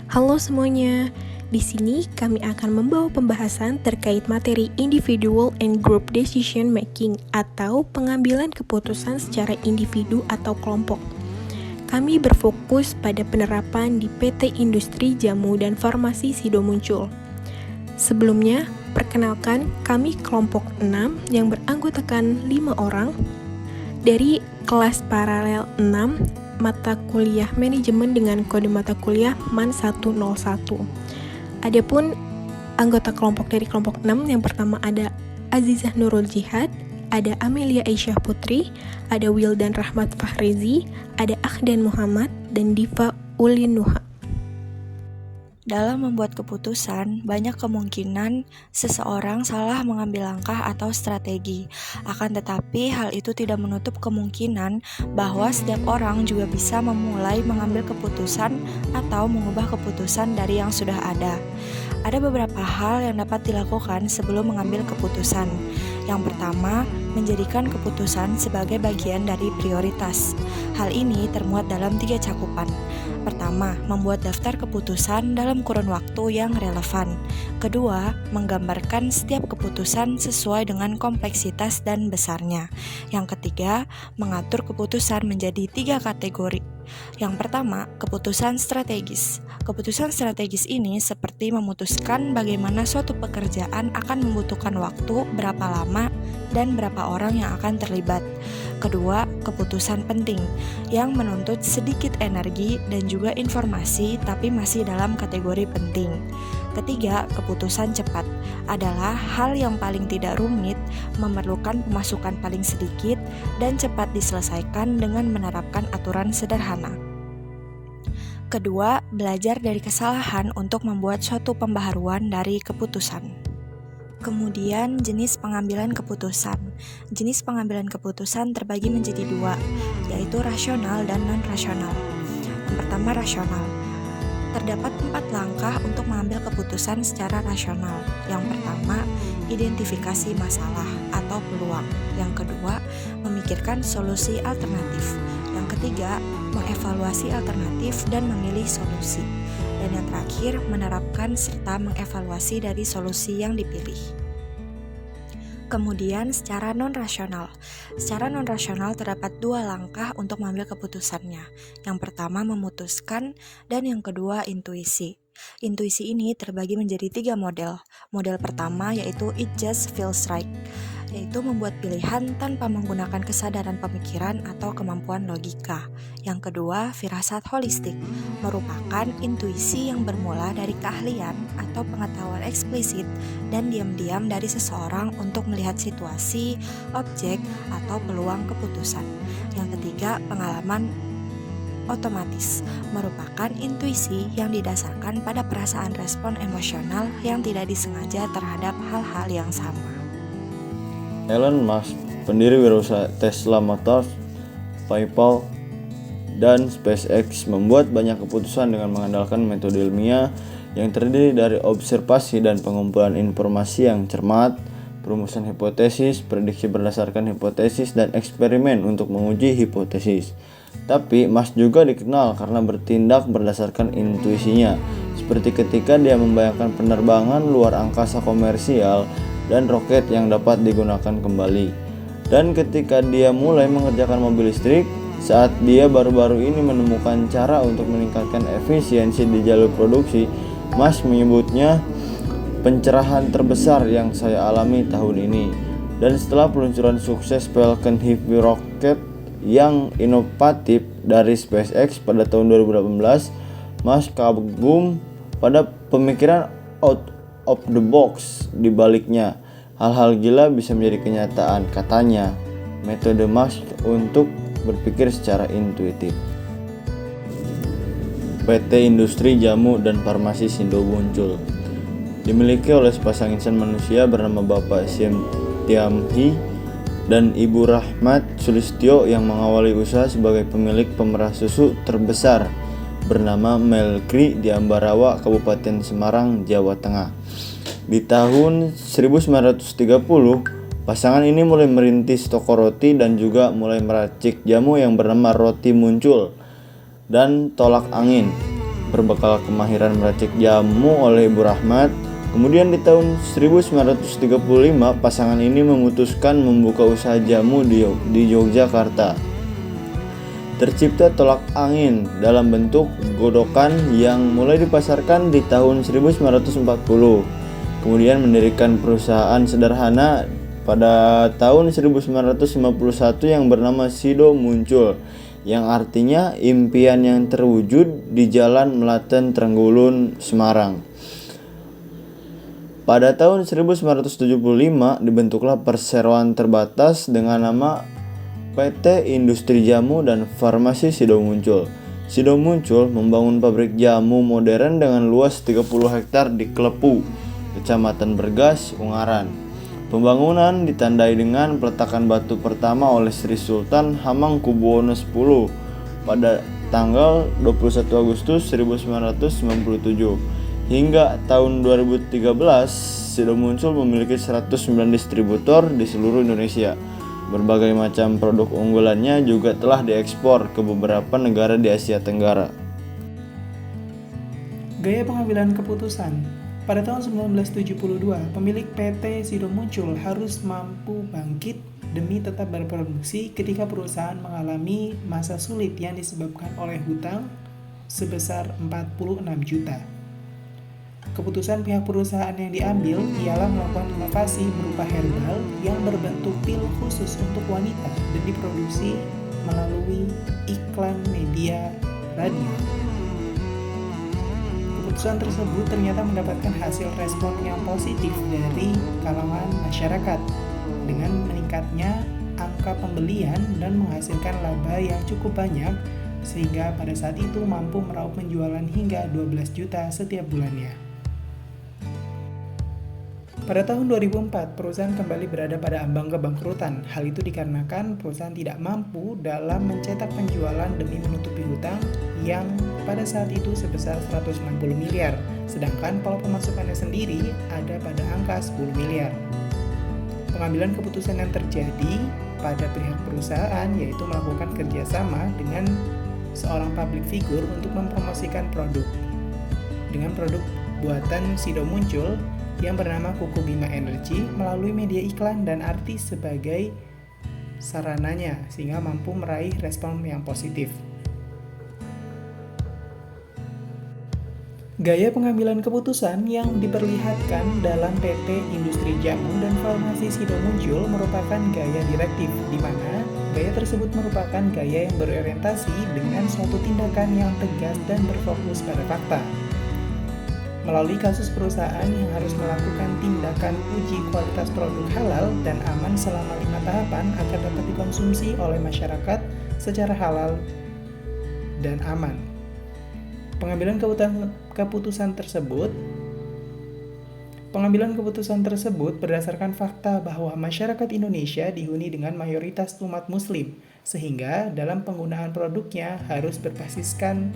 Halo semuanya, di sini kami akan membawa pembahasan terkait materi individual and group decision making atau pengambilan keputusan secara individu atau kelompok. Kami berfokus pada penerapan di PT Industri Jamu dan Farmasi Sido Muncul. Sebelumnya, perkenalkan kami kelompok 6 yang beranggotakan 5 orang dari kelas paralel 6 mata kuliah manajemen dengan kode mata kuliah MAN 101. Adapun anggota kelompok dari kelompok 6 yang pertama ada Azizah Nurul Jihad, ada Amelia Aisyah Putri, ada Wildan Rahmat Fahrezi, ada Akhdan Muhammad, dan Diva Ulin Nuha. Dalam membuat keputusan, banyak kemungkinan seseorang salah mengambil langkah atau strategi. Akan tetapi, hal itu tidak menutup kemungkinan bahwa setiap orang juga bisa memulai mengambil keputusan atau mengubah keputusan dari yang sudah ada. Ada beberapa hal yang dapat dilakukan sebelum mengambil keputusan. Yang pertama, menjadikan keputusan sebagai bagian dari prioritas. Hal ini termuat dalam 3 cakupan. Pertama, membuat daftar keputusan dalam kurun waktu yang relevan. Kedua, menggambarkan setiap keputusan sesuai dengan kompleksitas dan besarnya. Yang ketiga, mengatur keputusan menjadi 3 kategori. Yang pertama, keputusan strategis. Keputusan strategis ini seperti memutuskan bagaimana suatu pekerjaan akan membutuhkan waktu berapa lama dan berapa orang yang akan terlibat. Kedua, keputusan penting yang menuntut sedikit energi dan juga informasi tapi masih dalam kategori penting. Ketiga, keputusan cepat adalah hal yang paling tidak rumit, memerlukan pemasukan paling sedikit, dan cepat diselesaikan dengan menerapkan aturan sederhana. Kedua, belajar dari kesalahan untuk membuat suatu pembaharuan dari keputusan. Kemudian, jenis pengambilan keputusan. Jenis pengambilan keputusan terbagi menjadi 2, yaitu rasional dan non-rasional. Yang pertama, rasional. Terdapat 4 langkah untuk mengambil keputusan secara rasional. Yang pertama, identifikasi masalah atau peluang. Yang kedua, memikirkan solusi alternatif. Yang ketiga, mengevaluasi alternatif dan memilih solusi. Dan yang terakhir, menerapkan serta mengevaluasi dari solusi yang dipilih. Kemudian secara non-rasional. Secara non-rasional terdapat 2 langkah untuk mengambil keputusannya. Yang pertama memutuskan dan yang kedua intuisi. Intuisi ini terbagi menjadi 3 model. Model pertama yaitu it just feels right, yaitu membuat pilihan tanpa menggunakan kesadaran pemikiran atau kemampuan logika. Yang kedua, firasat holistik, merupakan intuisi yang bermula dari keahlian atau pengetahuan eksplisit dan diam-diam dari seseorang untuk melihat situasi, objek, atau peluang keputusan. Yang ketiga, pengalaman otomatis, merupakan intuisi yang didasarkan pada perasaan respon emosional yang tidak disengaja terhadap hal-hal yang sama. Elon Musk, pendiri wirausaha Tesla Motors, PayPal, dan SpaceX membuat banyak keputusan dengan mengandalkan metode ilmiah yang terdiri dari observasi dan pengumpulan informasi yang cermat, perumusan hipotesis, prediksi berdasarkan hipotesis, dan eksperimen untuk menguji hipotesis. Tapi Musk juga dikenal karena bertindak berdasarkan intuisinya, seperti ketika dia membayangkan penerbangan luar angkasa komersial dan roket yang dapat digunakan kembali. Dan ketika dia mulai mengerjakan mobil listrik, saat dia baru-baru ini menemukan cara untuk meningkatkan efisiensi di jalur produksi, Musk menyebutnya pencerahan terbesar yang saya alami tahun ini. Dan setelah peluncuran sukses Falcon Heavy rocket yang inovatif dari SpaceX pada tahun 2018, Musk kagum pada pemikiran out of the box di baliknya. Hal-hal gila bisa menjadi kenyataan, katanya. Metode Musk untuk berpikir secara intuitif. PT Industri Jamu dan Farmasi Sido Muncul dimiliki oleh sepasang insan manusia bernama Bapak Siem Tiamhi dan Ibu Rahmat Sulistyo yang mengawali usaha sebagai pemilik pemerah susu terbesar bernama Melkri di Ambarawa, Kabupaten Semarang, Jawa Tengah. Di tahun 1930, pasangan ini mulai merintis toko roti dan juga mulai meracik jamu yang bernama Roti Muncul dan Tolak Angin. berbekal kemahiran meracik jamu oleh Ibu Rahmat. Kemudian di tahun 1935 pasangan ini memutuskan membuka usaha jamu di Yogyakarta. Tercipta tolak angin dalam bentuk godokan yang mulai dipasarkan di tahun 1940. Kemudian mendirikan perusahaan sederhana pada tahun 1951 yang bernama Sido muncul, yang artinya impian yang terwujud di Jalan Melaten Trenggulun, Semarang. Pada tahun 1975 dibentuklah perseroan terbatas dengan nama PT Industri Jamu dan Farmasi Sido Muncul. Sido Muncul membangun pabrik jamu modern dengan luas 30 hektar di Klepu, Kecamatan Bergas, Ungaran. Pembangunan ditandai dengan peletakan batu pertama oleh Sri Sultan Hamengkubuwono X pada tanggal 21 Agustus 1997. Hingga tahun 2013, Sido Muncul memiliki 109 distributor di seluruh Indonesia. Berbagai macam produk unggulannya juga telah diekspor ke beberapa negara di Asia Tenggara. Gaya pengambilan keputusan. Pada tahun 1972, pemilik PT Sido Muncul harus mampu bangkit demi tetap berproduksi ketika perusahaan mengalami masa sulit yang disebabkan oleh hutang sebesar 46 juta. Keputusan pihak perusahaan yang diambil ialah melakukan inovasi berupa herbal yang berbentuk pil khusus untuk wanita dan diproduksi melalui iklan media radio. Keputusan tersebut ternyata mendapatkan hasil respon yang positif dari kalangan masyarakat dengan meningkatnya angka pembelian dan menghasilkan laba yang cukup banyak, sehingga pada saat itu mampu meraup penjualan hingga 12 juta setiap bulannya. Pada tahun 2004, perusahaan kembali berada pada ambang kebangkrutan. Hal itu dikarenakan perusahaan tidak mampu dalam mencetak penjualan demi menutupi hutang yang pada saat itu sebesar 160 miliar, sedangkan pola pemasukannya sendiri ada pada angka 10 miliar. Pengambilan keputusan yang terjadi pada pihak perusahaan yaitu melakukan kerjasama dengan seorang public figure untuk mempromosikan produk. Dengan produk buatan Sido Muncul yang bernama Kuku Bima Energy melalui media iklan dan artis sebagai sarananya, sehingga mampu meraih respon yang positif. Gaya pengambilan keputusan yang diperlihatkan dalam PT Industri Jamu dan Farmasi Sido Muncul merupakan gaya direktif, di mana gaya tersebut merupakan gaya yang berorientasi dengan suatu tindakan yang tegas dan berfokus pada fakta. Melalui kasus perusahaan yang harus melakukan tindakan uji kualitas produk halal dan aman selama 5 tahapan agar dapat dikonsumsi oleh masyarakat secara halal dan aman. Pengambilan keputusan tersebut berdasarkan fakta bahwa masyarakat Indonesia dihuni dengan mayoritas umat muslim, sehingga dalam penggunaan produknya harus berbasiskan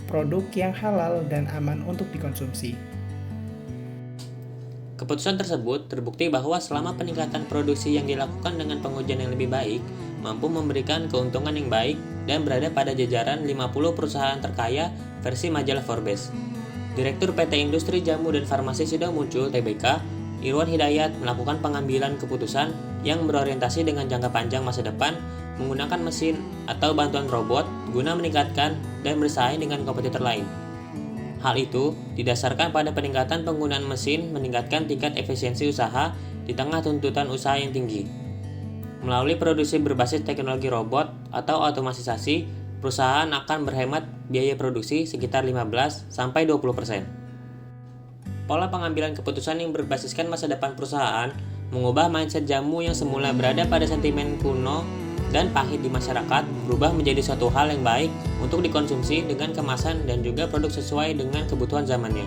produk yang halal dan aman untuk dikonsumsi. Keputusan tersebut terbukti bahwa selama peningkatan produksi yang dilakukan dengan pengujian yang lebih baik, mampu memberikan keuntungan yang baik dan berada pada jajaran 50 perusahaan terkaya versi majalah Forbes. Direktur PT Industri Jamu dan Farmasi Sido Muncul (TBK), Irwan Hidayat melakukan pengambilan keputusan yang berorientasi dengan jangka panjang masa depan menggunakan mesin atau bantuan robot guna meningkatkan dan bersaing dengan kompetitor lain. Hal itu didasarkan pada peningkatan penggunaan mesin meningkatkan tingkat efisiensi usaha di tengah tuntutan usaha yang tinggi. Melalui produksi berbasis teknologi robot atau otomatisasi, perusahaan akan berhemat biaya produksi sekitar 15-20%. Pola pengambilan keputusan yang berbasiskan masa depan perusahaan mengubah mindset jamu yang semula berada pada sentimen kuno dan pahit di masyarakat berubah menjadi suatu hal yang baik untuk dikonsumsi dengan kemasan dan juga produk sesuai dengan kebutuhan zamannya.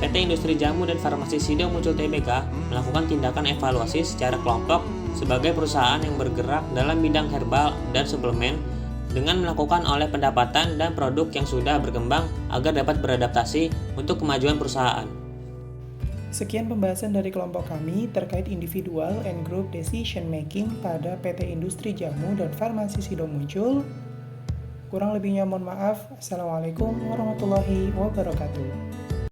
PT Industri Jamu dan Farmasi Sido Muncul (TBK) melakukan tindakan evaluasi secara kelompok sebagai perusahaan yang bergerak dalam bidang herbal dan suplemen dengan melakukan oleh pendapatan dan produk yang sudah berkembang agar dapat beradaptasi untuk kemajuan perusahaan. Sekian pembahasan dari kelompok kami terkait individual and group decision making pada PT Industri Jamu dan Farmasi Sido Muncul. Kurang lebihnya mohon maaf. Assalamualaikum warahmatullahi wabarakatuh.